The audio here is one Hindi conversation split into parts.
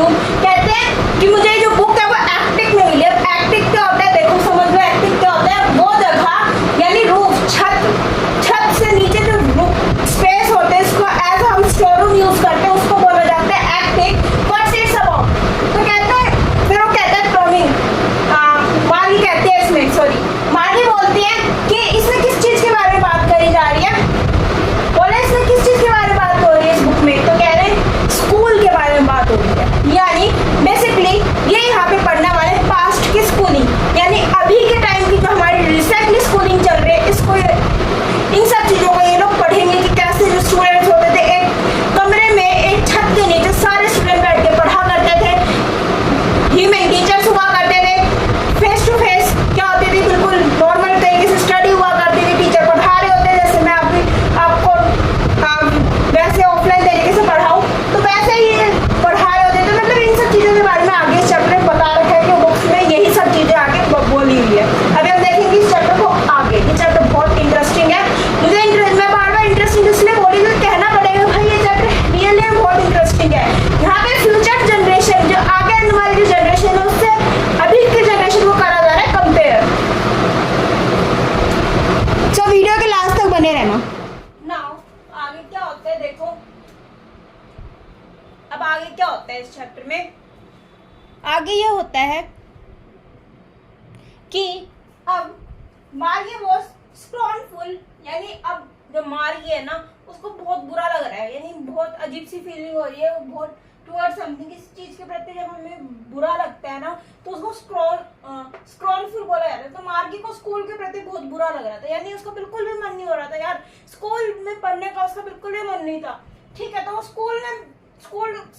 रूम। कहते हैं कि मुझे जो बुक है वो एक्टिक में मिली। अब एक्टिक क्या होता है देखो, समझ लो एक्टिक क्या होता है। वो जगह यानी रूफ, छत से नीचे जो स्पेस होते हैं इसको एज हम स्टोर रूम यूज करते हैं, उसको बोला जाता है एक्टिक। What's it's about? तो कहते हैं, फिर वो कहता है टॉमिंग, मार्गी कहती है इसमें, सॉरी मार्गी बोलती है कि इसमें किस चीज के बारे में बात करी जा रही है। बोले इसमें किस चीज के बारे में बात हो रही है इस बुक में? तो कह रहे हैं स्कूल के बारे में बात हो रही है। यानी बेसिकली ये यहाँ पे पढ़ने वाले पास्ट की स्कूलिंग, यानी अभी के टाइम की जो हमारी रिसेंटली स्कूलिंग चल रही है, इसको इन सब चीजों को ये लोग पढ़ेंगे कि कैसे जो स्टूडेंट्स होते थे एक कमरे में एक छत के नीचे सारे स्टूडेंट बैठ के पढ़ा करते थे। ह्यूमन टीचर्स हुआ करते थे, फेस टू फेस क्या होती थी, बिल्कुल नॉर्मल तरीके से स्टडी हुआ करती थी। टीचर पढ़ा रहे होते जैसे मैं आपको वैसे ऑफलाइन तरीके से पढ़ाऊँ तो वैसे ही पढ़ा रहे होते थे। मतलब इन सब चीज़ों के बारे में आगे इस चैप्टर में बता रखा है कि बुक्स में यही सब चीज़ें आगे बोली हुई है। अभी हम देखेंगे इस चैप्टर को आगे। ये चैप्टर बहुत इंटरेस्टिंग है। मैं बार बार इंटरेस्टिंग इसलिए बोली तो कहना पड़ेगा भाई ये चैप्टर रियली बहुत इंटरेस्टिंग है। यहाँ पे फ्यूचर जनरेशन, जो आगे आने वाली जो जनरेशन है उससे अभी की जनरेशन को करा जा रहा है कंपेयर। तो वीडियो के लास्ट तक बने रहना। नाउ आगे क्या होता है देखो, अब आगे क्या होता है इस चैप्टर में? आगे ये होता है कि अब मार्गी वॉज स्क्रॉनफुल, यानी अब जो मार्गी है ना उसको बहुत बुरा लग रहा है, यानी बहुत अजीब सी फीलिंग हो रही है। वो बहुत टुवर्ड समथिंग, किसी चीज के प्रति जब हमें बुरा लगता है ना तो उसको स्क्रॉनफुल बोला जाता है। तो मार्गी को स्कूल के प्रति बहुत बुरा लग रहा था, यानी उसका बिल्कुल भी मन नहीं हो रहा था यार, स्कूल में पढ़ने का उसका बिल्कुल भी मन नहीं था। ठीक है, तो वो स्कूल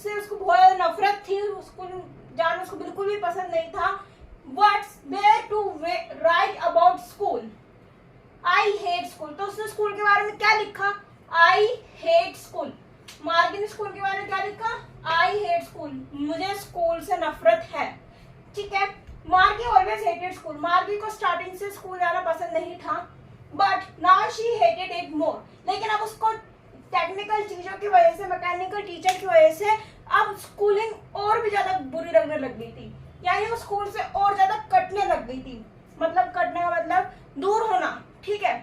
से उसको बहुत ज्यादा नफरत थी, स्कूल जाना उसको बिल्कुल भी पसंद नहीं था। What's there to write about school? I hate school। तो उसने स्कूल के बारे में क्या लिखा? I hate school। मार्गी ने स्कूल के बारे में क्या लिखा? I hate school। मुझे स्कूल से नफरत है। ठीक है, मार्गी ऑलवेज हेटेड स्कूल। मार्गी को स्टार्टिंग से स्कूल जाना पसंद नहीं था, but now she hated it more. लेकिन अब उसको टेक्निकल चीजों की वजह से, मैकेनिकल टीचर की वजह से अब स्कूलिंग और भी ज्यादा बुरी लगने लग गई थी, यानी वो स्कूल से और ज्यादा कटने लग गई थी। मतलब कटने का मतलब दूर होना। ठीक है,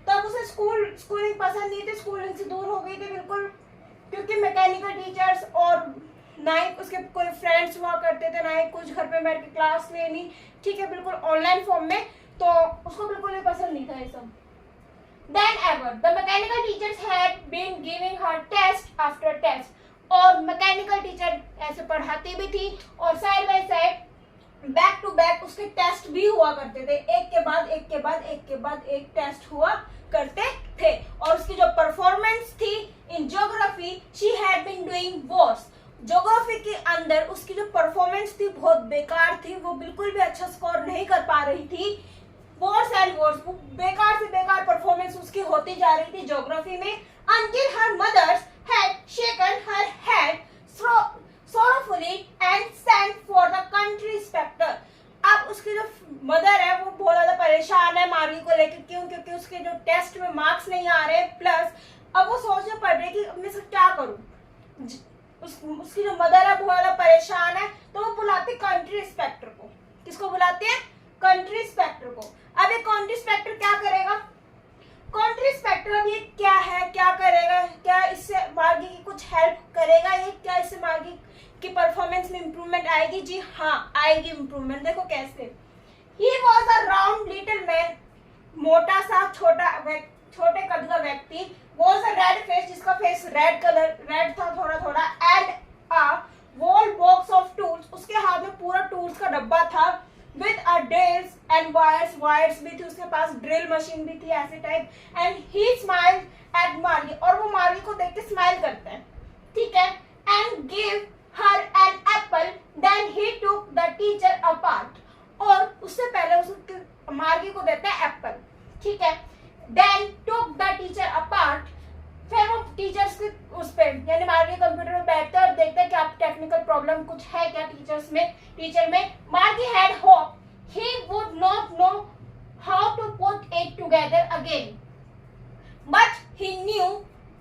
तब उसे स्कूलिंग पसंद नहीं थी, स्कूलिंग से दूर हो गई थी बिल्कुल, क्योंकि मैकेनिकल टीचर्स और ना ही उसके कोई फ्रेंड्स हुआ करते थे, ना ही कुछ घर पे बैठ के क्लास लेनी। ठीक है, बिल्कुल ऑनलाइन फॉर्म में, तो उसको बिल्कुल भी पसंद नहीं था ये सब। Then ever, the mechanical teachers had been giving her test after test, और मैकेनिकल टीचर ऐसे पढ़ाती भी थी और side by side back to back उसके टेस्ट भी हुआ करते थे, एक के बाद एक टेस्ट हुआ करते थे। और उसकी जो परफॉर्मेंस थी in geography, she had been doing worse. Geography के अंदर उसकी जो परफॉर्मेंस थी बहुत बेकार थी, वो बिल्कुल भी अच्छा स्कोर नहीं कर पा रही थी। वर्स एंड वर्स, बेकार से बेकार परफॉर्मेंस उसकी होती जा रही थी ज्योग्राफी में, until her mothers had shaken her head sorrowfully and sent for the country inspector। अब उसकी जो मदर है वो बहुत ज्यादा परेशान है मार्गी को लेकर। क्यों? क्योंकि उसके जो टेस्ट में मार्क्स नहीं आ रहे, प्लस अब वो सोचने पड़ रही है कि अब मैं इसका क्या करूं। उसकी जो मदर है बहुत ज्यादा परेशान है, तो वो बुलाती कंट्री इंस्पेक्टर को। किसको बुलाते हैं? कंट्री इंस्पेक्टर को। अब ये कंट्री इंस्पेक्टर क्या करेगा? कंट्री इंस्पेक्टर अब ये क्या है, क्या करेगा? क्या इससे मार्गी की कुछ हेल्प करेगा? ये क्या इससे मार्गी की परफॉर्मेंस में इंप्रूवमेंट आएगी? जी हाँ, आएगी इंप्रूवमेंट। देखो कैसे। He was a round little man, मोटा सा छोटे कद का व्यक्ति, was a red face, जिसका फेस रेड था थोड़ा थोड़ा, and a whole box of tools, उसके हाथ में पूरा टूल्स का डब्बा था, with a drills and wires भी थी उसके पास, ड्रिल मशीन भी थी ऐसे type, and he smiled at मार्गी, और वो मार्गी को देख के स्माइल करते हैं। ठीक है, and gave her an apple, then he took the teacher apart, और उससे पहले उसके मार्गी को देते हैं एप्पल। ठीक है, then took the teacher apart, फिर वो टीचर्स के उस पे यानी मार्गी कंप्यूटर में बैठते हैं और देखते हैं कि आप टेक्निकल प्रॉब्लम कुछ है क्या टीचर में। मार्गी had hope he would not know how to put it together again, but he knew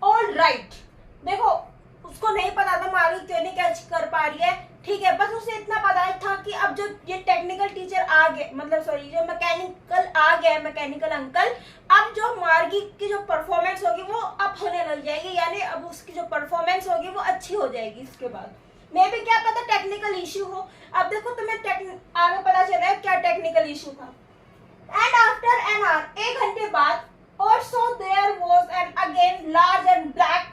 all right। देखो उसको नहीं पता था मार्गी क्यों नहीं कैच कर पा रही है, ठीक है, बस उसे इतना पता था कि अब जो ये टेक्निकल टीचर आ गए, मतलब सॉरी जो मैकेनिकल आ गया है, मैकेनिकल अंकल, अब जो मार्गी की जो परफॉर्मेंस होगी वो अप होने लग जाएगी, यानी अब उसकी जो परफॉर्मेंस होगी वो अच्छी हो जाएगी। इसके बाद मे भी क्या पता टेक्निकल इश्यू हो। अब देखो तुम्हें आगे पता चला है क्या टेक्निकल इश्यू था। एंड आफ्टर एन आवर, 1 घंटे बाद, also there was an again large and black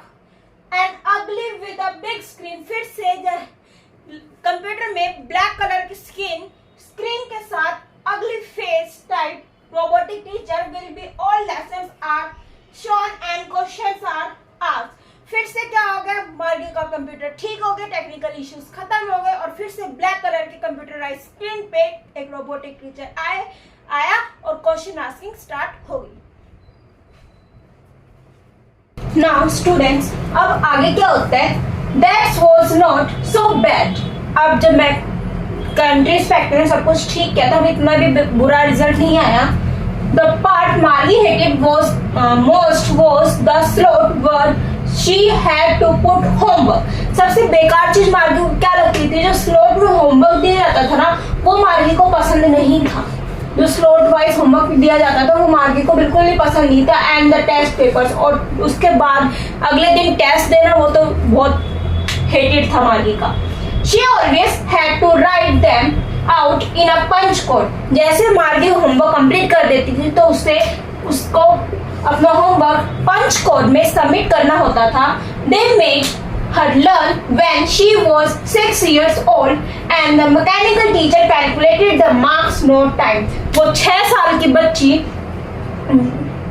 and ugly with a big screen, फिर से कंप्यूटर में ब्लैक कलर की स्क्रीन के साथ अगली face type robotic teacher will be all lessons are shown and questions are asked. फिर से क्या हो गया, मार्गी का कंप्यूटर ठीक हो गया, टेक्निकल इश्यूज खत्म हो गए और फिर से ब्लैक कलर की कंप्यूटराइज स्क्रीन पे एक रोबोटिक टीचर आया और क्वेश्चन आस्किंग स्टार्ट हो गई। नाउ स्टूडेंट्स, अब आगे क्या होता है, that was not so bad. अब जब मैं कंट्री इंस्पेक्टर ने सब कुछ ठीक किया था, इतना भी बुरा रिजल्ट नहीं आया। The part Margie hated was most was the slot word she had to put homework. सबसे बेकार चीज मार्गी को क्या लगती थी, जो स्लॉट में होमवर्क दिया जाता था ना, वो मार्गी को पसंद नहीं था। जो स्लॉट वाइज होमवर्क दिया जाता था वो मार्गी को बिल्कुल नहीं पसंद नहीं था। एंड द टेस्ट पेपर्स, और उसके बाद अगले दिन टेस्ट देना, वो तो बहुत हेटेड था मार्गी का। She always had to write them out in a punch code. जैसे मार्गी होमवर्क कंप्लीट कर देती थी तो उसको अपना होमवर्क पंच कोड में सबमिट करना होता था। They made her learn when she was 6 years old and the mechanical teacher calculated the marks no time। वो 6 साल की बच्ची,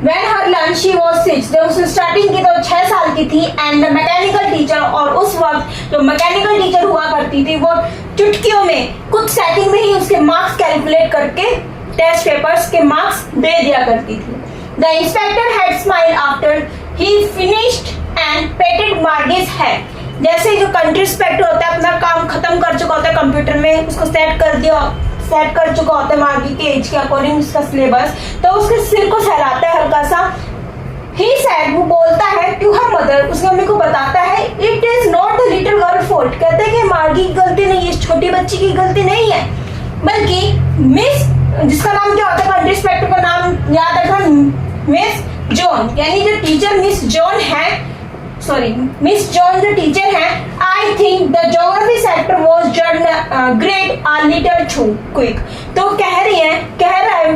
when her learn she was 6, जब उसने स्टार्टिंग की तो 6 साल की थी। and the mechanical teacher, और उस वक्त जो मैकेनिकल टीचर हुआ करती थी वो चुटकियों में कुछ सेकंड में ही उसके मार्क्स कैलकुलेट करके टेस्ट पेपर्स के मार्क्स दे दिया करती थी। The inspector had smiled after he finished and patted Margie's head। जैसे जो कंट्री इंस्पेक्टर होता है अपना काम खत्म कर चुका होता है कंप्यूटर में, उसको सेट कर चुका होता है मार्गी के एज के अकॉर्डिंग उसका सिलेबस, तो उसके सिर को सहलाता है हल्का सा। He said, वो बोलता है टू हर मदर, उसकी मम्मी को बताता है, it is not the little girl fault. कहते हैं कि मार्गी की गलती नहीं है, इस छोटी बच्ची की गलती नहीं है, बल्कि मिस, जिसका नाम क्या होता है कंट्री इंस्पेक्टर का नाम याद रखना, मिस जॉन, यानी जो टीचर मिस जॉन है, सॉरी मिस जॉन जो टीचर है, I think the geography sector was grade a little too quick. तो कह रहा है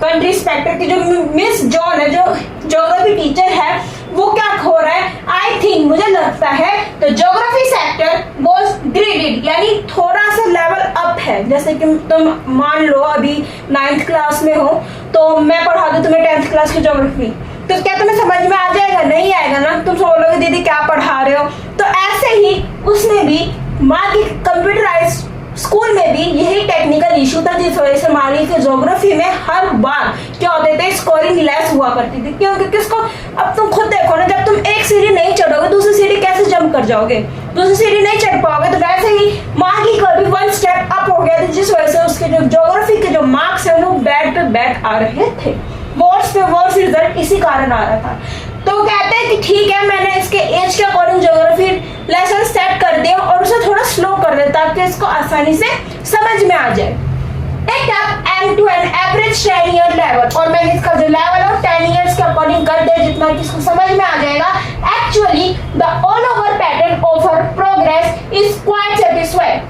कंट्री इंस्पेक्टर की जो मिस जॉन है, जो ज्योग्राफी टीचर है, वो क्या हो रहा है, आई थिंक मुझे लगता है the geography sector was graded, यानी थोड़ा सा लेवल अप है। जैसे कि तुम मान लो अभी 9th क्लास में हो, तो मैं पढ़ा दूं तुम्हें 10th क्लास की ज्योग्राफी, तो क्या तुम्हें समझ में आ जाएगा? नहीं आएगा ना, तुम बोलोगे दीदी क्या पढ़ा रहे हो। तो ऐसे ही उसने भी मार्गी कंप्यूटराइज स्कूल में भी यही टेक्निकल इशू था, जिस वजह से मार्गी के ज्योग्राफी में हर बार क्या होते थे, स्कोरिंग लेस हुआ करती थी। क्यों? क्योंकि उसको, अब तुम खुद देखो ना, जब तुम एक सीढ़ी नहीं चढ़ोगे दूसरी सीढ़ी कैसे जंप कर जाओगे, दूसरी सीढ़ी नहीं चढ़ पाओगे। तो वैसे ही मार्गी का भी 1 स्टेप अप हो गया था, जिस वजह से उसके जो ज्योग्राफी के जो मार्क्स है वो बैड पे बैड आ रहे थे, वर्स पे वर्स रिजल्ट इसी कारण आ रहा था। तो कहते हैं कि ठीक है, मैंने इसके एज के अकॉर्डिंग ज्योग्राफी लेसन सेट कर दिया और उसे थोड़ा स्लो कर दिया ताकि इसको आसानी से समझ में आ जाए। It up and to an average 10 year level, और मैंने इसका जो लेवल है 10 years के अकॉर्डिंग कर दिया जितना कि इसको समझ में आ जाएगा। Actually, the all over pattern of her progress is quite satisfied।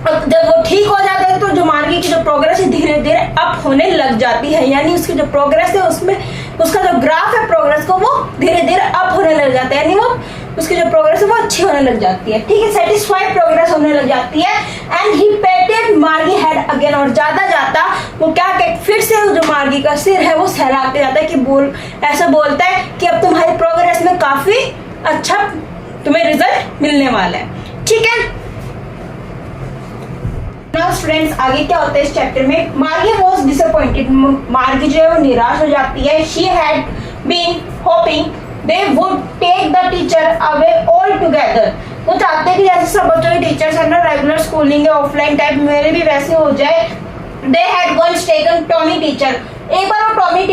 जब वो ठीक हो जाता है तो जो मार्गी की जो प्रोग्रेस है धीरे धीरे अप होने लग जाती है, यानी उसकी जो प्रोग्रेस है उसमें उसका जो ग्राफ है प्रोग्रेस को वो धीरे धीरे अप होने लग जाता है, यानी वो उसकी जो प्रोग्रेस है वो अच्छी होने लग जाती है। ठीक है, सेटिस्फाइड प्रोग्रेस होने लग जाती है। एंड ही पेटेड मार्गी हेड अगेन, और ज्यादा जाता वो क्या फिर से जो मार्गी का सिर है वो सहलाते जाता है कि ऐसा बोलता है कि अब तुम्हारी प्रोग्रेस में काफी अच्छा तुम्हें रिजल्ट मिलने वाला है। ठीक है स्टूडेंट्स, आगे क्या होता है इस चैप्टर में, मार्गी वाज डिसअपॉइंटेड, मार्गी जो है वो निराश हो जाती है। She had been hoping they would take the teacher away all together. वो चाहते हैं कि जैसे सब बच्चों के टीचर्स है ना, रेगुलर स्कूलिंग है ऑफलाइन टाइप, मेरे भी वैसे हो जाए। They had once taken Tommy teacher, एक बार वो टॉमी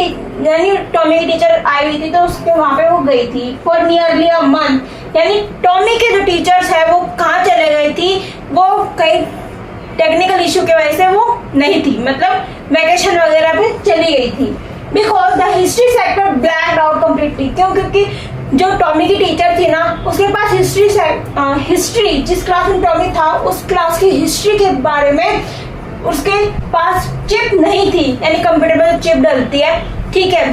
की टीचर आई हुई थी तो उसके वहां पे वो गई थी फॉर नियरली अ मंथ, यानी टॉमी के जो टीचर्स है वो कहाँ चले गई थी, वो कहीं टेक्निकल इशू की वजह से वो नहीं थी, मतलब वेकेशन वगैरह पे चली गई थी। Because the history sector blanked out completely. क्यों? क्योंकि जो टॉमी की टीचर थी ना, उसके पास हिस्ट्री जिस क्लास में टॉमी था उस क्लास की हिस्ट्री के बारे में उसके पास चिप नहीं थी, यानी कंप्यूटर में चिप डलती है, ठीक है,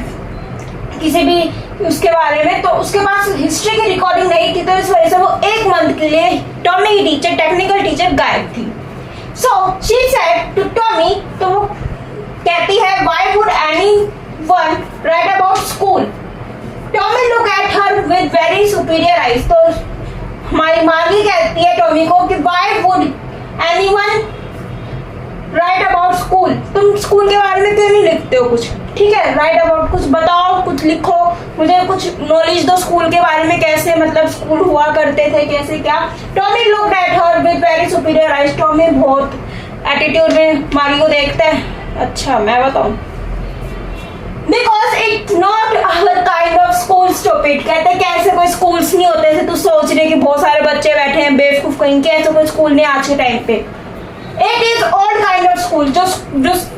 किसी भी उसके बारे में, तो उसके पास हिस्ट्री की रिकॉर्डिंग नहीं थी, तो इस वजह से वो 1 मंथ के लिए टॉमी की टीचर, टेक्निकल टीचर गायब थी। So she said to Tommy, तो वो कहती है why would anyone write about school? Tommy look at her with very superior eyes. तो हमारी मार्गी कहती है टॉमी को कि why would anyone write about school? तुम स्कूल के बारे में क्यों नहीं लिखते हो कुछ? ठीक है, राइट अबाउट कुछ बताओ, कुछ लिखो, मुझे कुछ नॉलेज दो स्कूल के बारे में, कैसे मतलब स्कूल हुआ करते थे, कैसे क्या। Tommy looked at her with very superior eyes. Tommy बहुत एटीट्यूड में मारी को देखता है। अच्छा मैं बताऊं, because it not our kind of school stupid. कहते कैसे कोई स्कूल्स नहीं होते थे, तू सोच रहे कि बहुत सारे बच्चे बैठे हैं बेवकूफ कहीं के, ऐसा कोई स्कूल नहीं आज के टाइम पे। It is old kind of school. जो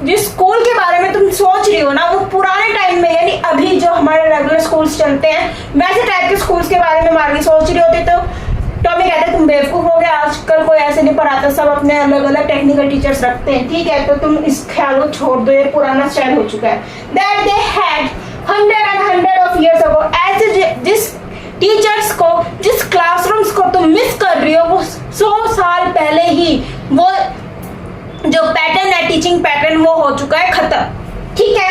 जिस स्कूल के बारे में तुम सोच रही हो ना, वो पुराने टाइम में, यानी अभी जो हमारे रेगुलर स्कूल्स चलते हैं वैसे टाइप के स्कूल्स के बारे में मार्गी सोच रही होती। तो टॉमी कहते तुम बेवकूफ हो गए, आजकल कोई ऐसे नहीं पढ़ाता, सब अपने अलग अलग टेक्निकल टीचर्स रखते हैं, ठीक है, तो तुम इस ख्याल को छोड़ दो, ये पुराना स्टाइल हो चुका है। That they had 100 of years ago. ऐसे जिस टीचर्स को, जिस क्लासरूम्स को तुम मिस कर रही हो, वो 100 साल पहले ही वो जो पैटर्न है, टीचिंग पैटर्न, वो हो चुका है खत्म, ठीक है।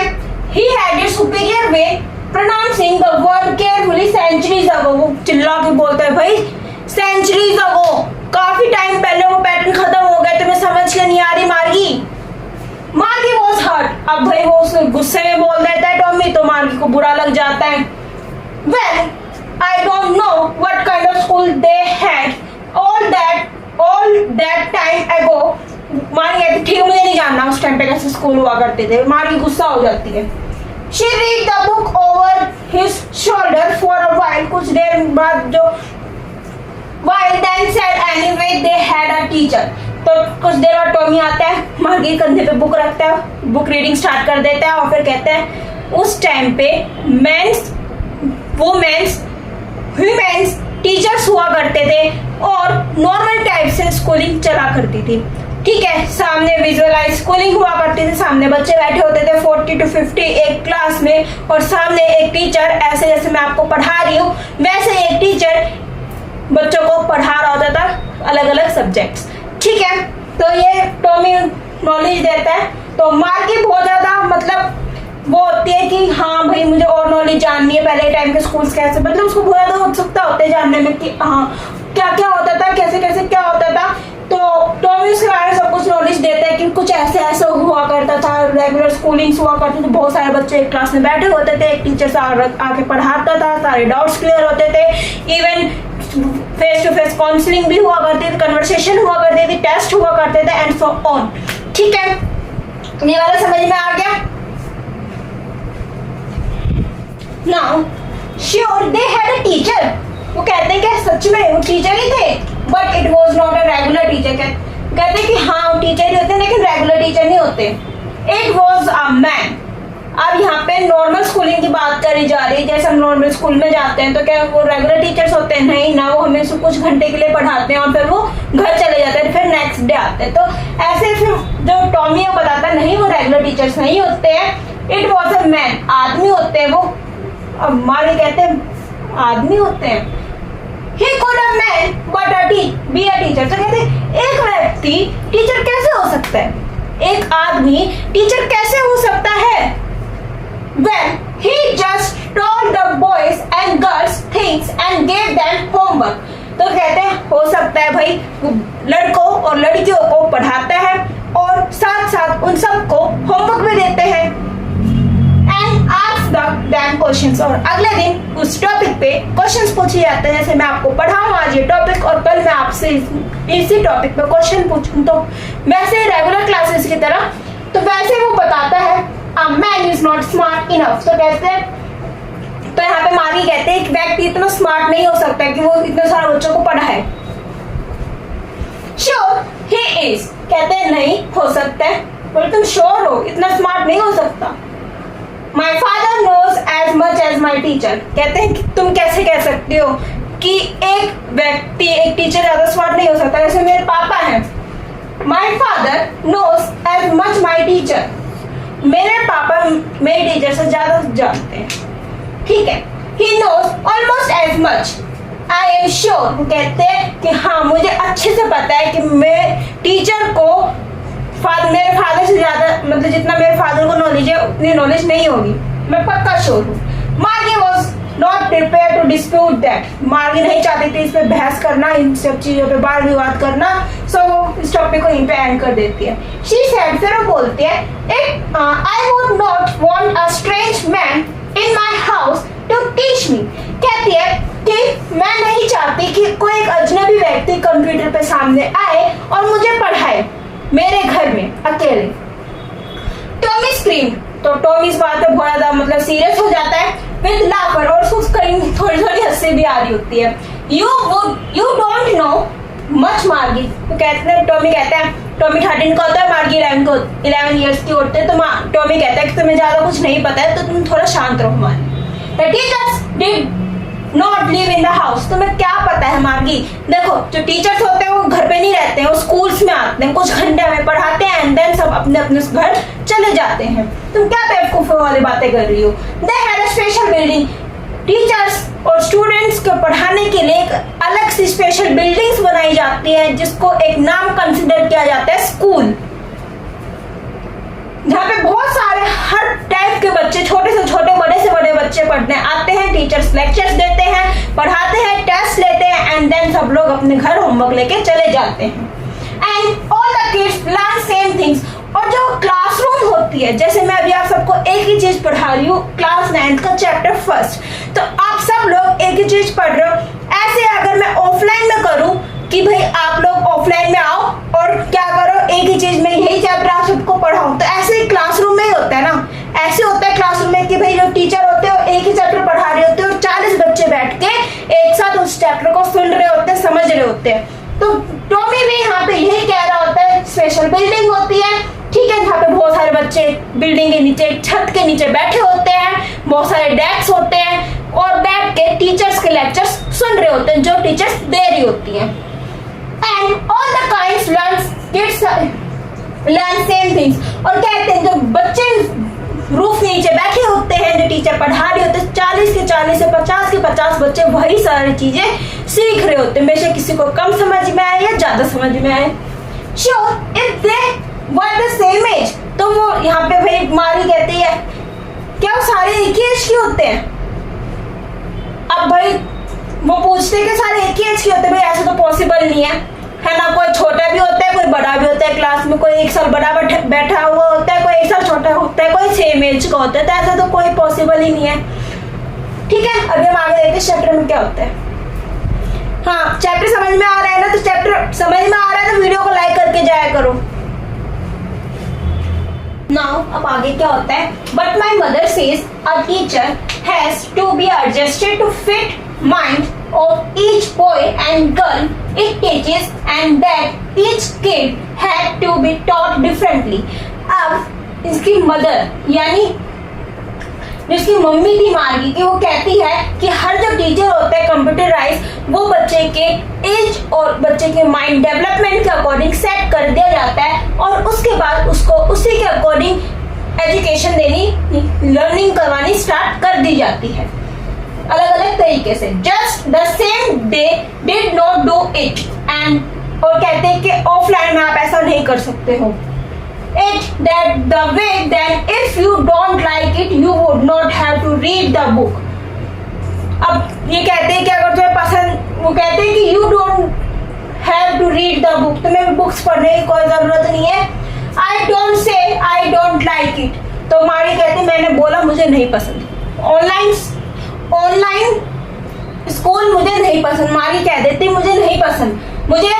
He had a superior way pronouncing the word carefully centuries ago. वो चिल्ला के बोलता है भाई सेंचुरीज अगो, काफी टाइम पहले वो पैटर्न खत्म हो गया, तुम्हें समझ के नहीं आ रही मार्गी? मार्गी वॉज हर्ट। अब भाई वो उसे गुस्से में बोल देता है टॉमी, तो मार्गी को बुरा लग जाता है। Well I don't know what kind of school they had all that time ago. मार्गी कहती ठीक, मुझे नहीं जानना उस टाइम पे कैसे स्कूल हुआ करते थे। मार्गी गुस्सा हो जाती है। She read the book over his shoulder for a while। कुछ देर बाद जो while then said anyway they had a teacher। तो कुछ देर बाद टॉमी आता है, मार्गी कंधे पे बुक रखता है, बुक रीडिंग स्टार्ट कर देता है और फिर कहता है उस टाइम पे मेंस ह्यूमन्स टीचर्स हुआ करते थे और नॉर्मल टाइप से स्कूलिंग चला करती थी, ठीक है। सामने विजुअलाइज स्कूलिंग हुआ करती थी, सामने बच्चे बैठे होते थे 40 to 50 एक क्लास में, और सामने एक टीचर, ऐसे जैसे मैं आपको पढ़ा रही हूँ वैसे एक टीचर बच्चों को पढ़ा रहा होता था अलग अलग सब्जेक्ट्स, ठीक है। तो ये टॉमी नॉलेज देता है। तो मार्गी बहुत ज्यादा मतलब वो होती है कि हाँ भाई मुझे और नॉलेज जाननी है, पहले टाइम के स्कूल्स कैसे, मतलब उसको बहुत ज्यादा उत्सुकता होती है जानने में कि हाँ क्या क्या होता था, कैसे कैसे क्या होता था। तो टॉमी उसके बारे में सब कुछ नॉलेज देता है कि कुछ ऐसे ऐसा हुआ करता था, रेगुलर स्कूलिंग हुआ करती थी, बहुत सारे बच्चे एक क्लास में बैठे होते थे, एक टीचर आके पढ़ाता था, सारे डाउट्स क्लियर होते थे, even face to face counselling भी हुआ करती थी, कन्वर्सेशन हुआ करती थी, टेस्ट हुआ करते थे एंड सो ऑन, ठीक है। ये वाला समझ में आ गया? Now sure they had a teacher. वो कहते हैं कि सच में वो टीचर ही थे, but it was not a regular teacher. कहते कि हाँ टीचर ही होते हैं लेकिन रेगुलर टीचर नहीं होते। It was a man. अब यहाँ पे नॉर्मल स्कूलिंग की बात करी जा रही है, जैसे हम नॉर्मल स्कूल में जाते हैं तो क्या वो रेगुलर टीचर्स होते हैं? नहीं ना, वो हमें कुछ घंटे के लिए पढ़ाते हैं और फिर वो घर चले जाते हैं, फिर नेक्स्ट डे आते हैं। तो ऐसे फिर जो टॉमी है बताता है नहीं वो रेगुलर टीचर्स नहीं होते हैं, इट वॉज अ मैन, आदमी होते हैं वो। अब मारे कहते हैं आदमी होते हैं। He could have man but be a teacher। तो कहते एक व्यक्ति टीचर कैसे हो सकता है, एक आदमी टीचर कैसे हो सकता है? Well, he just told the boys and girls things and gave them homework। तो कहते हैं हो सकता है भाई वो लड़कों और लड़कियों को पढ़ाता है और साथ साथ उन सबको होमवर्क भी देते हैं एंड आस्क them questions। और अगले दिन उस टॉपिक पे क्वेश्चंस पूछे जाते हैं, जैसे मैं आपको पढ़ाऊं आज ये टॉपिक और कल मैं आपसे इसी टॉपिक पे क्वेश्चन पूछूं, तो वैसे रेगुलर क्लासेस की तरह। तो वैसे वो बताता है a man is not smart enough। तो कहते हैं, तो यहाँ पे मार्गी कहते हैं एक व्यक्ति इतना स्मार्ट नहीं हो सकता कि वो इतने सारे बच्चों को पढ़ाए। Sure, he is, कहते हैं नहीं हो सकता है। बोले तुम श्योर हो, इतना स्मार्ट नहीं हो सकता। My father knows as much as my teacher, कहते हैं कि तुम कैसे कह सकते हो कि एक व्यक्ति, एक टीचर ज्यादा स्मार्ट नहीं हो सकता, जैसे मेरे पापा हैं। My father knows as much my teacher, मेरे पापा मेरे टीचर से ज्यादा जानते हैं, ठीक है। He knows almost as much, I am sure, वो कहते हैं कि हाँ मुझे अच्छे से पता है कि मैं टीचर को मेरे फादर से ज्यादा, मतलब जितना मेरे फादर को नॉलेज है उतनी नॉलेज नहीं होगी, मैं पक्का श्योर हूँ। Margie was not prepare to dispute that, Margie नहीं चाहती थी इस पे बहस करना, इन सब चीजों पे वाद विवाद करना, सो वो इस टॉपिक को यहीं पे एंड कर देती है। शी सेड, फिर वो बोलती है, if I would not want a strange man in my house to teach me, कहती है कि मैं नहीं चाहती कि कोई एक अजनबी व्यक्ति कंप्यूटर पे सामने आए और मुझे पढ़ाए मेरे घर में अकेले। टॉमी स्क्रीम, तो टॉमी इस बात पे बहुत ज्यादा मतलब सीरियस हो जाता है विद लाफर, और उसको कहीं थोड़ी थोड़ी हंसी भी आ रही होती है। यू डोंट नो मच मार्गी, तो कहते हैं टॉमी कहता है, टॉमी 13 का होता है, मार्गी 11 ईयर्स की होते हैं, तो टॉमी कहता है कि तुम्हें ज्यादा कुछ नहीं पता है तो तुम थोड़ा शांत रहो। मार्गी, the teachers did not live in the house, तुम्हें क्या पता है मार्गी, देखो जो टीचर्स होते हैं वो घर पे नहीं रहते हैं, वो स्कूल्स में आते हैं, कुछ घंटे हमें पढ़ाते हैं एंड देन सब अपने अपने घर चले जाते हैं। तुम क्या बेवकूफी वाली बातें कर रही हो। They had a special building, teachers और स्टूडेंट्स को पढ़ाने के लिए एक अलग सी स्पेशल बिल्डिंग्स बनाई जाती है जिसको एक नाम कंसिडर किया जाता है स्कूल, जहाँ पे बहुत सारे हर टाइप के बच्चे, छोटे से छोटे बड़े से बड़े बच्चे पढ़ने आते हैं। टीचर्स लेक्चर्स देते हैं, पढ़ाते हैं, टेस्ट लेते हैं एंड देन सब लोग अपने घर होमवर्क लेके चले जाते हैं। And all the kids learn same things, और जो क्लासरूम होती है, जैसे मैं अभी आप सबको एक ही चीज पढ़ा रही हूँ, क्लास 9 का चैप्टर 1, तो आप सब लोग एक ही चीज पढ़ रहे हो। ऐसे अगर मैं ऑफलाइन में करूँ कि भाई आप लोग ऑफलाइन में आओ और क्या करो, एक ही चीज में यही चैप्टर आप सबको पढ़ाऊं, तो ऐसे ही क्लासरूम में ही होता है ना। ऐसे होता है क्लासरूम में कि भाई जो टीचर होते हैं एक ही चैप्टर पढ़ा रहे होते हैं और 40 बच्चे बैठ के एक साथ उस चैप्टर को सुन रहे होते हैं, समझ रहे होते हैं। तो टॉमी भी यहाँ पे यही कह रहा होता है, स्पेशल बिल्डिंग होती है, ठीक है, जहाँ पे बहुत सारे बच्चे बिल्डिंग के नीचे, छत के नीचे बैठे होते हैं, बहुत सारे डेस्क होते हैं और बैठ के टीचर्स के लेक्चर्स सुन रहे होते हैं जो टीचर्स दे रही होती हैं। And all the kinds learn same things, और कहते हैं जो बच्चे रूफ नीचे बैठे होते हैं, जो टीचर पढ़ा रहे होते हैं, 40 के 40 से 50 के 50 बच्चे वही सारी चीजें सीख रहे होते हैं, बेशक किसी को कम समझ में आए या ज्यादा समझ में आए। Sure if they were the same age, तो वो यहाँ पे भाई मारी कहती है क्या वो सारे एक ही एज के होते हैं। अब भाई वो पूछते कि सारे एक ही एज के होते हैं, भाई ऐसा तो पॉसिबल नहीं है ना, कोई छोटा भी होता है, कोई बड़ा भी होता है, क्लास में कोई 1 साल बड़ा बैठा हुआ होता है, कोई 1 साल छोटा होता है, कोई सेम एज का होता है, तो ऐसा तो कोई पॉसिबल ही नहीं है। ठीक है, अभी हम आगे देखते हैं चैप्टर में क्या होता है। हाँ, चैप्टर समझ में आ रहा है ना, तो चैप्टर समझ में आ रहा है तो वीडियो को लाइक करके जाया करो। नाउ अब आगे क्या होता है, but my mother says a teacher has to be adjusted to fit mind of each boy and girl it teaches and that each kid had to be taught differently। अब इसकी मदर यानी जिसकी मम्मी थी मार्गी की, वो कहती है कि हर जो टीचर होता है कंप्यूटराइज, वो बच्चे के एज और बच्चे के माइंड डेवलपमेंट के अकॉर्डिंग सेट कर दिया जाता है और उसके बाद उसको उसी के अकॉर्डिंग एजुकेशन देनी, लर्निंग करवानी स्टार्ट कर दी जाती है अलग अलग तरीके से। Just the same day did not do it and, और कहते हैं कि ऑफलाइन में आप ऐसा नहीं कर सकते हो। It that the way that if you don't like it you would not have to read the book. अब ये कहते हैं कि अगर तुम्हें पसंद, वो कहते हैं कि you don't have to read the book, तुम्हें बुक्स पढ़ने की कोई जरूरत नहीं है। I don't say I don't like it, तो मारी कहती मैंने बोला मुझे नहीं पसंद। ऑनलाइन स्कूल मुझे नहीं पसंद, मारी कह देती मुझे नहीं पसंद, मुझे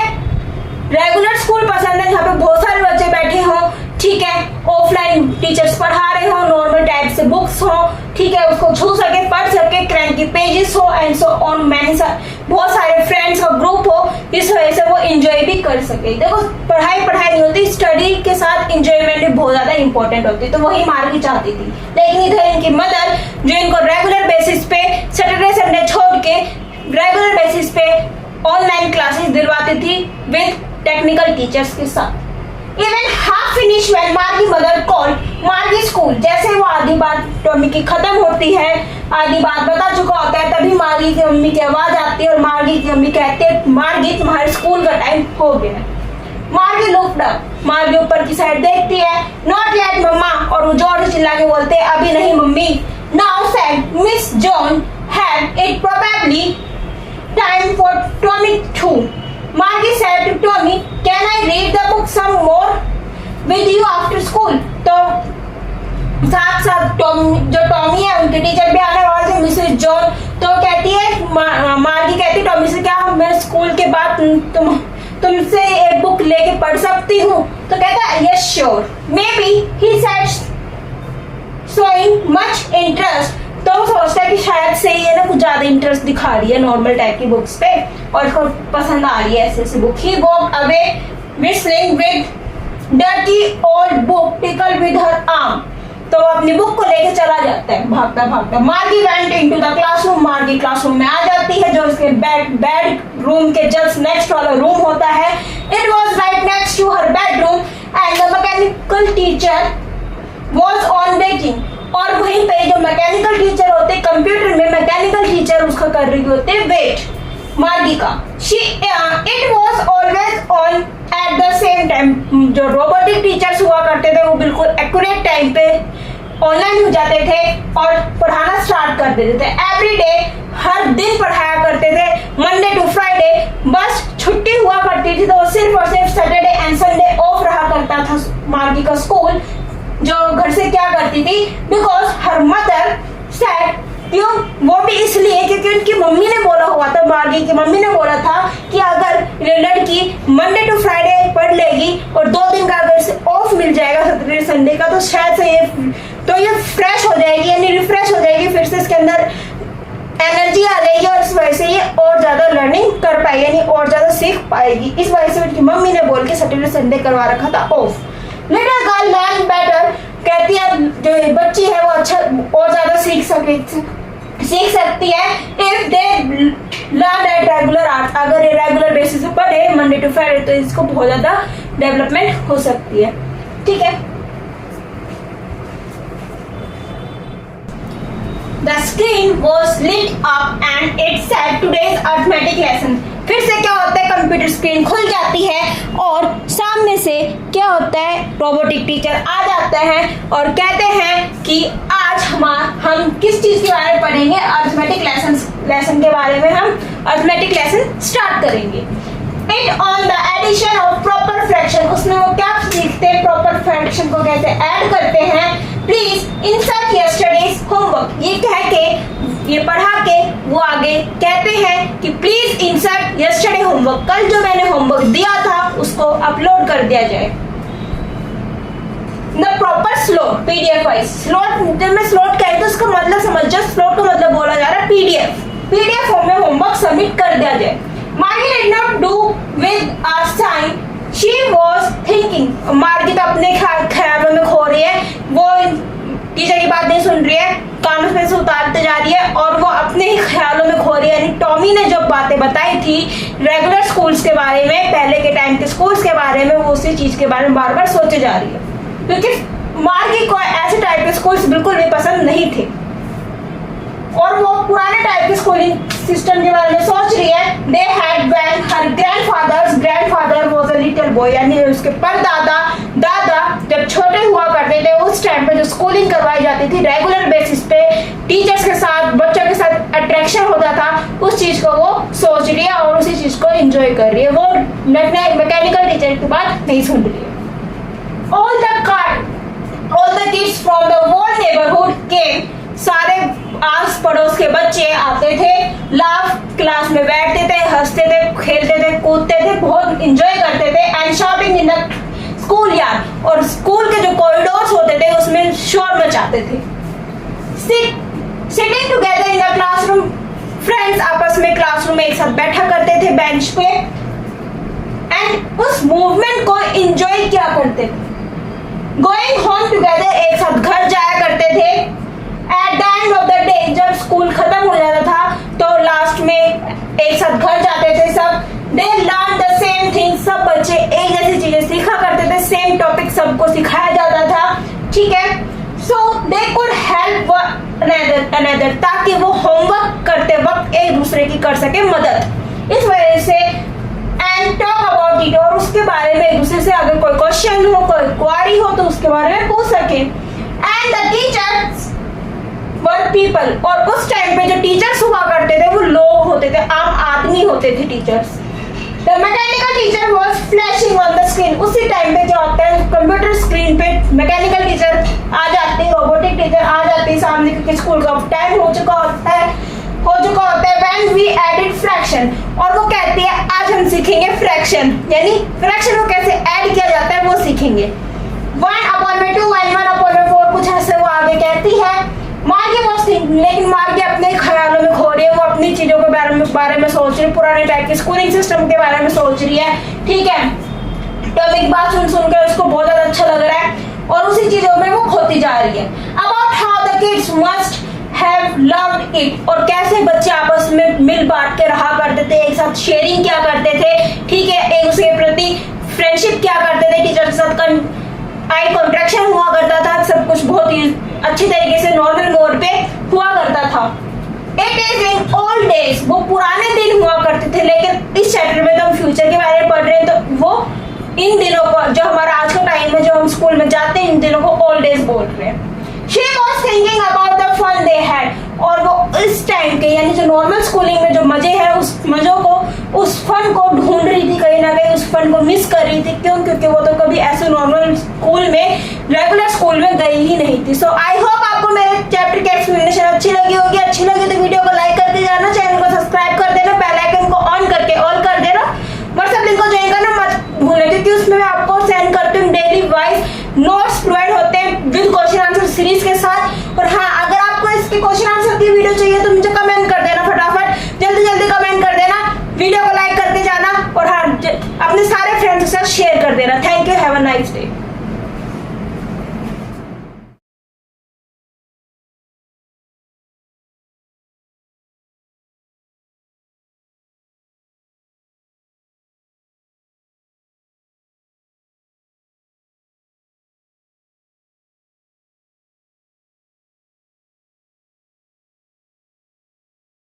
रेगुलर स्कूल पसंद है जहाँ पे बहुत सारे बच्चे बैठे हों, ठीक है, ऑफलाइन टीचर्स पढ़ा रहे हो, नॉर्मल टाइप से बुक्स हो, ठीक है, उसको छू सके, पढ़ सके, क्रैंकी पेजेस हो एंड सो ऑन, बहुत सारे फ्रेंड्स का ग्रुप हो, इस वजह से वो एंजॉय भी कर सके। देखो पढ़ाई नहीं होती, स्टडी के साथ एंजॉयमेंट भी बहुत ज्यादा इंपॉर्टेंट होती है, तो वही मार्गी चाहती थी। लेकिन इधर इनकी मदर जो इनको रेगुलर बेसिस पे सैटरडे संडे छोड़ के रेगुलर बेसिस पे ऑनलाइन क्लासेस दिलवाती थी विद टेक्निकल टीचर्स के साथ। Even half finished when Margie mother called Margie school। जैसे वो आधी बात टॉमी की खत्म होती है, आधी बात बता चुका होता है, तभी मार्गी की मम्मी की आवाज आती है और मार्गी की मम्मी कहते हैं मार्गी तुम्हारे स्कूल का टाइम हो गया है। मार्गी लुक्ड अप, मार्गी ऊपर की साइड देखती है, नॉट येट मम्मा, और वो जोर से चिल्ला के बोलते हैं अभी नहीं mummy. Now said Miss John had it probably time for Tommy too. Margie said to Tommy, "Can I read the book some more with you after school?" तो साथ साथ जो टॉमी है उनके टीचर भी आने वाले थे, मिसेस जॉन। तो कहती है मार्गी कहती है टॉमी से, क्या मैं स्कूल के बाद तुमसे एक बुक लेके पढ़ सकती हूँ? तो कहता है yes sure. May be he said showing much interest. तो वो सोचता है कि शायद से ये ना कुछ ज्यादा इंटरेस्ट दिखा रही है नॉर्मल टाइप की बुक्स पे और इसको पसंद आ रही है ऐसे book. He walk away whistling with dirty old book tickled with her arm। तो वो अपनी बुक को लेके चला जाता है भागता भागता। Margie went into the classroom. Margie classroom में आ जाती है जो उसके बेड रूम के जस्ट नेक्स्ट वाला रूम होता है। It was right next to her bedroom and the mechanical teacher was on waiting. और वहीं पे जो मैकेनिकल टीचर होते कंप्यूटर में मैकेनिकल टीचर उसका कर रही होते वेट मार्गी का। It was always on at the same time. जो रोबोटिक टीचर्स हुआ करते थे वो बिल्कुल एक्यूरेट टाइम पे ऑनलाइन हो जाते थे और पढ़ाना स्टार्ट कर देते थे। एवरी डे हर दिन पढ़ाया करते थे, मंडे टू फ्राइडे। बस छुट्टी हुआ करती थी तो सिर्फ और सिर्फ सैटरडे एंड संडे ऑफ रहा करता था मार्गी का स्कूल। जो घर से क्या करती थी बिकॉज हर मदर सेड, क्यों? वो भी इसलिए क्योंकि उनकी मम्मी ने बोला हुआ था, मार्गी की मम्मी ने बोला था कि अगर लड़की मंडे टू फ्राइडे पढ़ लेगी और 2 दिन का अगर से ऑफ मिल जाएगा सैटरडे संडे का तो शायद से ये फ्रेश हो जाएगी, यानी रिफ्रेश हो जाएगी, फिर से इसके अंदर एनर्जी आ जाएगी और इस वजह से ये और ज्यादा लर्निंग कर पाएगी, यानी और ज्यादा सीख पाएगी। इस वजह से उनकी मम्मी ने बोल के सैटरडे संडे करवा रखा था of. Little girl learn better, कहती है जो बच्ची है वो अच्छा और ज्यादा सीख सकती है if they learn at regular arts. अगर ये रेगुलर बेसिस पे पढ़े मंडे टू फ्राइडे तो इसको बहुत ज्यादा डेवलपमेंट हो सकती है। ठीक है। The screen was lit up and it said today's arithmetic lesson। फिर से क्या होता है, कंप्यूटर स्क्रीन खुल जाती है और सामने से क्या होता है, रोबोटिक टीचर आ जाते हैं और कहते हैं कि आज हम किस चीज के बारे में पढ़ेंगे, अरिथमेटिक लेसन के बारे में हम अरिथमेटिक लेसन स्टार्ट करेंगे। It on the addition of proper fraction. उसमें वो क्या सीखते हैं, प्रॉपर फ्रैक्शन को कैसे ऐड करते हैं। Please insert yesterday's homework. ये कह के ये पढ़ा के वो आगे कहते हैं कि प्लीज इंसर्ट यस्टरडे होमवर्क। कल जो मैंने होमवर्क दिया था उसको अपलोड कर दिया जाए। The proper slot PDF wise. Slot, जब मैं स्लॉट कहती हूँ उसका मतलब समझो, स्लॉट का मतलब बोला जा रहा है पीडीएफ फॉर्म में होमवर्क सबमिट कर दिया जाए। Margie did not do with a sign, she was thinking. Margie तो अपने ख्यालों में खो रही है, वो टीचर की बात नहीं सुन रही है, कानों में से उतारते जा रही है और वो अपने ही ख्यालों में खो रही है। यानी टॉमी ने जो बातें बताई थी रेगुलर स्कूल्स के बारे में, पहले के टाइम के स्कूल्स के बारे में, वो उसी चीज के बारे में बार बार सोचे जा रही है क्योंकि मार्गी को ऐसे टाइप के स्कूल्स बिल्कुल भी पसंद नहीं थे और वो पुराने टाइप के स्कूलिंग सिस्टम के बारे में सोच रही है। They had when her grandfather was a little boy, यानी उसके परदादा दादा जब छोटे हुआ करते थे उस टाइम पे जो स्कूलिंग करवाई जाती थी रेगुलर बेसिस पे, टीचर्स के साथ बच्चों के साथ अट्रैक्शन होता था, उस चीज को वो सोच रही है और उसी चीज को एंजॉय कर रही है। वो मैकेनिकल टीचर की बात नहीं सुन रही है। All the kids from the whole neighborhood came। सारे आस पड़ोस के बच्चे आते थे, लाफ क्लास में बैठते थे, हंसते थे, खेलते थे, कूदते थे, बहुत एंजॉय करते थे। And shopping in the school yard, और स्कूल के जो कॉरिडोर्स होते थे उसमें शोर मचाते थे। Sitting together in the classroom friends आपस में क्लासरूम में एक साथ बैठा करते थे बेंच पे, एंड उस मूवमेंट को एंजॉय किया करते थे। गोइंग होम टुगेदर, एक साथ घर जाया करते थे। At the end of the day, जब स्कूल खत्म हो जाता था तो लास्ट में एक साथ घर जाते थे सब। They learn the same thing, सब बच्चे एक जैसी चीजें सीखा करते थे, सेम टॉपिक सबको सिखाया जाता था, ठीक है। सो दे कुड हेल्प अनदर, ताकि वो होमवर्क करते वक्त एक दूसरे की कर सके मदद। इस वजह से एंड टॉक अबाउट इट, और उसके बारे में एक दूसरे से अगर कोई क्वेश्चन हो, कोई क्वारी हो तो उसके बारे में पूछ सके। And the teachers were people, और उस टाइम पे जो टीचर्स हुआ करते थे वो लोग होते थे, आम आदमी होते थे teachers. The mechanical teacher was flashing on the screen, उसी टाइम पे क्या होता है कंप्यूटर स्क्रीन पे मैकेनिकल टीचर आ जाती है, रोबोटिक टीचर आ जाती है सामने, क्योंकि स्कूल का टाइम हो चुका होता है व्हेन वी एडेड फ्रैक्शन, और वो कहती है आज हम सीखेंगे फ्रैक्शन, यानी फ्रैक्शन को कैसे ऐड किया जाता है वो सीखेंगे। 1/2 and 1/4, कुछ ऐसे वो आगे कहती है। मार्गी वाज थिंकिंग, लेकिन मार्गी अपने ख्यालों में खो रही है, वो अपनी चीजों के बारे में सोच रही है, पुराने टाइप के स्कूलिंग सिस्टम के बारे में सोच रही है, ठीक है। तो एक बात सुनकर उसको बहुत ज्यादा अच्छा लग रहा है और उसी चीजों में वो खोती जा रही है। About how the kids must have loved it, और कैसे बच्चे आपस में मिल बांट के रहा करते थे, एक साथ शेयरिंग क्या करते थे, ठीक है, एक दूसरे के प्रति फ्रेंडशिप क्या करते थे, टीचर के साथ आई कॉन्ट्रैक्शन हुआ करता था, सब कुछ बहुत ही अच्छी तरीके से नॉर्मल मोड पे हुआ करता था। It is in old days, वो पुराने दिन हुआ करते थे, लेकिन इस चैप्टर में तो हम फ्यूचर के बारे में पढ़ रहे हैं, तो वो इन दिनों को, जो हमारा आज का टाइम है, जो हम स्कूल में जाते हैं, इन दिनों को ओल्ड डेज बोल रहे हैं। She was thinking about the fun they had, और वो इस टाइम के यानी जो नॉर्मल स्कूलिंग में जो मजे हैं, उस मजों को, उस फन को ढूंढ रही थी, कहीं ना कहीं उस फन को मिस कर रही थी। क्यों? क्योंकि वो तो कभी ऐसे नॉर्मल स्कूल में, रेगुलर स्कूल में गई ही नहीं थी। सो आई होप आपको मेरे चैप्टर की एक्सप्लेनेशन अच्छी लगी होगी। अच्छी लगी तो वीडियो को लाइक करके जाना, चैनल को सब्सक्राइब कर देना, बेल आइकन को ऑन करके ऑल कर देना, व्हाट्सएप लिंक को ज्वाइन करना मत भूलना, क्योंकि उसमें मैं आपको सेंड करती हूँ डेली वाइज नोट्स प्रोवाइड होते हैं विद क्वेश्चन आंसर सीरीज के साथ। और हाँ, अगर आपको इसके क्वेश्चन आंसर की वीडियो चाहिए तो मुझे कमेंट कर देना, फटाफट जल्दी कमेंट कर देना, वीडियो को लाइक करते जाना, और हाँ अपने सारे फ्रेंड्स के साथ शेयर कर देना। Thank you, have a nice day.